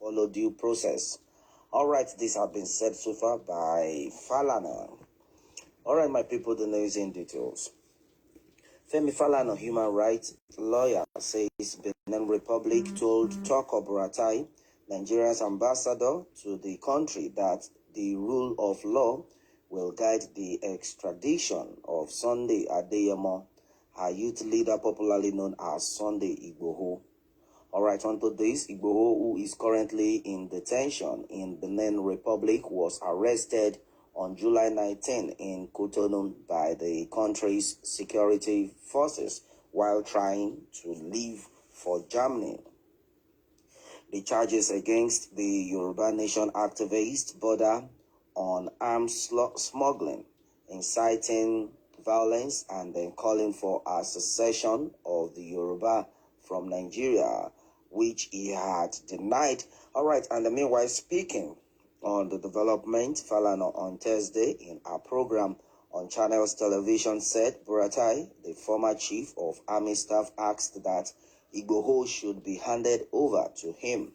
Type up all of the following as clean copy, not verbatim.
follow due process. All right, this has been said so far by Falana. All right, my people, the news in details. Femi Falana, human rights lawyer, says Benin Republic told Buratai, Nigeria's ambassador to the country, that the rule of law will guide the extradition of Sunday Adeyemo, her youth leader popularly known as Sunday Igboho. All right, on to this, Igboho, who is currently in detention in Benin Republic, was arrested on July 19 in Cotonou by the country's security forces while trying to leave for Germany. The charges against the Yoruba Nation activist border on arms smuggling, inciting violence, and then calling for a secession of the Yoruba from Nigeria, which he had denied. All right, and meanwhile, speaking on the development, Falana on Thursday in a program on Channels Television said Buratai, the former chief of army staff, asked that Igboho should be handed over to him.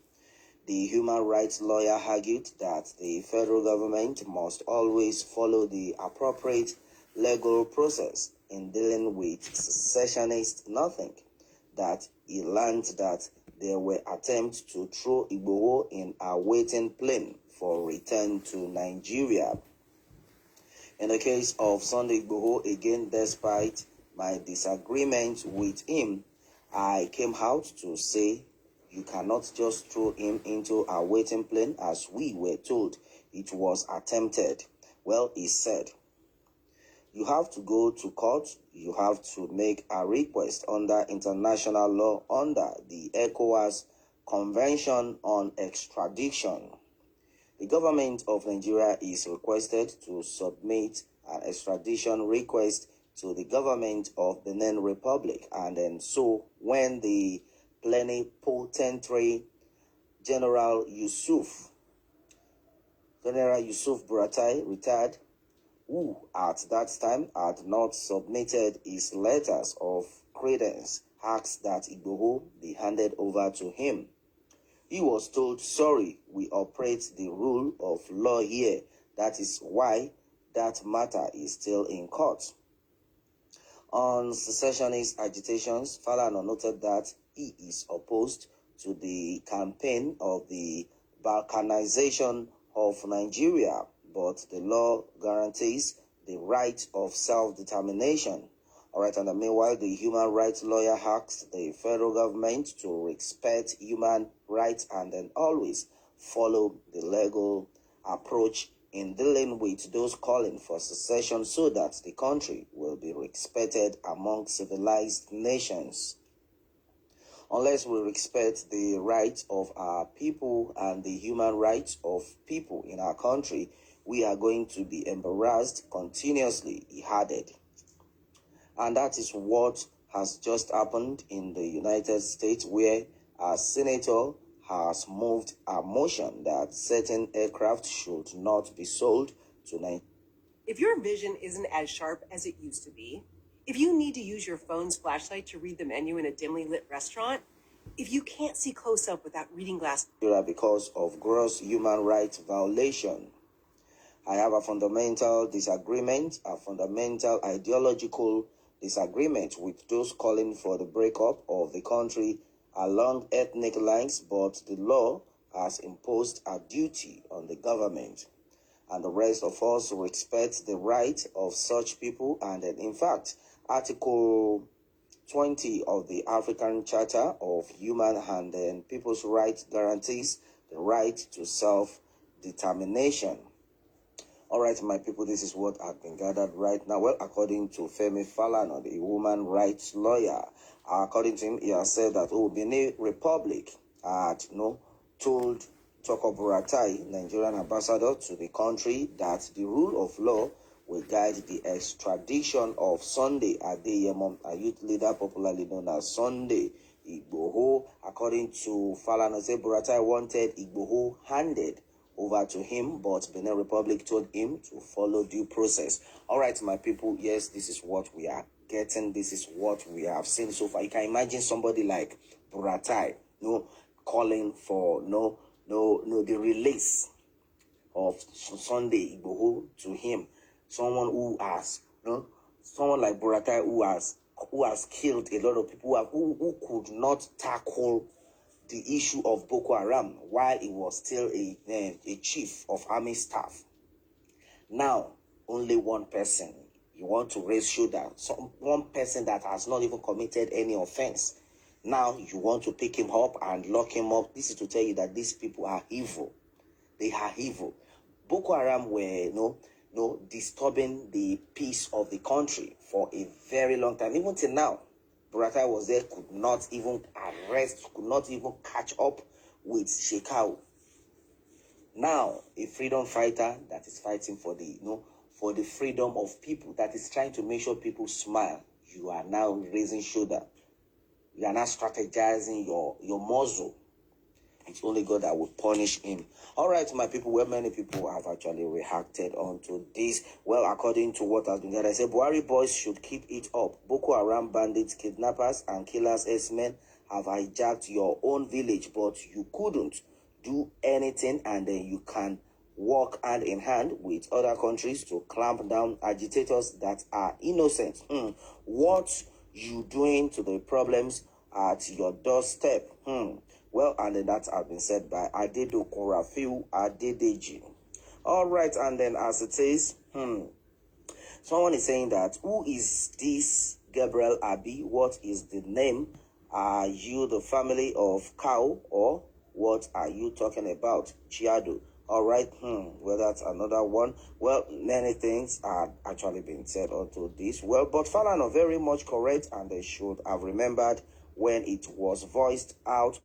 The human rights lawyer argued that the federal government must always follow the appropriate legal process in dealing with secessionists. Nothing that he learned that there were attempts to throw Igboho in a waiting plane for return to Nigeria. In the case of Sunday Igboho, again, despite my disagreement with him, I came out to say you cannot just throw him into a waiting plane as we were told it was attempted. Well, he said, you have to go to court, you have to make a request under international law, under the ECOWAS Convention on Extradition. The government of Nigeria is requested to submit an extradition request to the government of Benin Republic, and then so when the plenipotentiary General Yusuf Buratai retired, who at that time had not submitted his letters of credence, asked that Igboho be handed over to him. He was told, sorry, we operate the rule of law here. That is why that matter is still in court. On secessionist agitations, Falana noted that he is opposed to the campaign of the balkanization of Nigeria, but the law guarantees the right of self-determination. All right, and meanwhile, the human rights lawyer asked the federal government to respect human rights and then always follow the legal approach in dealing with those calling for secession so that the country will be respected among civilized nations. Unless we respect the rights of our people and the human rights of people in our country, we are going to be embarrassed continuously, he added. And that is what has just happened in the United States, where a senator has moved a motion that certain aircraft should not be sold to Nigeria. If your vision isn't as sharp as it used to be, if you need to use your phone's flashlight to read the menu in a dimly lit restaurant, if you can't see close up without reading glasses because of gross human rights violation, I have a fundamental disagreement, a fundamental ideological disagreement with those calling for the breakup of the country along ethnic lines, but the law has imposed a duty on the government, and the rest of us respect the right of such people. And in fact, Article 20 of the African Charter of Human and People's Rights guarantees the right to self-determination. All right, my people, this is what has been gathered right now. Well, according to Femi Falana, the woman rights lawyer, according to him, he has said that Benin Republic had told Buratai, Nigerian ambassador to the country, that the rule of law will guide the extradition of Sunday Adeyemo, a youth leader popularly known as Sunday Igboho. According to Falana, Buratai wanted Igboho handed over to him, but Benin Republic told him to follow due process. All right, my people, yes, this is what we are getting. This is what we have seen so far. You can imagine somebody like Buratai, calling for the release of Sunday Igboho to him, someone who has, someone like Buratai who has killed a lot of people, who could not tackle the issue of Boko Haram while he was still a chief of army staff. Now, only one person you want to raise shoulder, one person that has not even committed any offense. Now you want to pick him up and lock him up. This is to tell you that these people are evil. They are evil. Boko Haram were disturbing the peace of the country for a very long time. Even till now, Buratai was there, could not even arrest, could not even catch up with Shekau. Now, a freedom fighter that is fighting for the freedom of people, that is trying to make sure people smile, you are now raising shoulder. You are now strategizing your muzzle. It's only God that will punish him. All right, my people, well, many people have actually reacted onto this. Well, according to what has been said, I say Buhari boys should keep it up. Boko Haram bandits, kidnappers, and killers, S-men have hijacked your own village, but you couldn't do anything, and then you can work hand in hand with other countries to clamp down agitators that are innocent. What you doing to the problems at your doorstep? Well, and then that has been said by Adedo Korafiu Adedeji. All right, and then as it says, someone is saying that, who is this Gabriel Abi? What is the name? Are you the family of cow, or what are you talking about? Chiado. All right, well, that's another one. Well, many things are actually being said onto this. Well, but Falana very much correct, and they should have remembered when it was voiced out.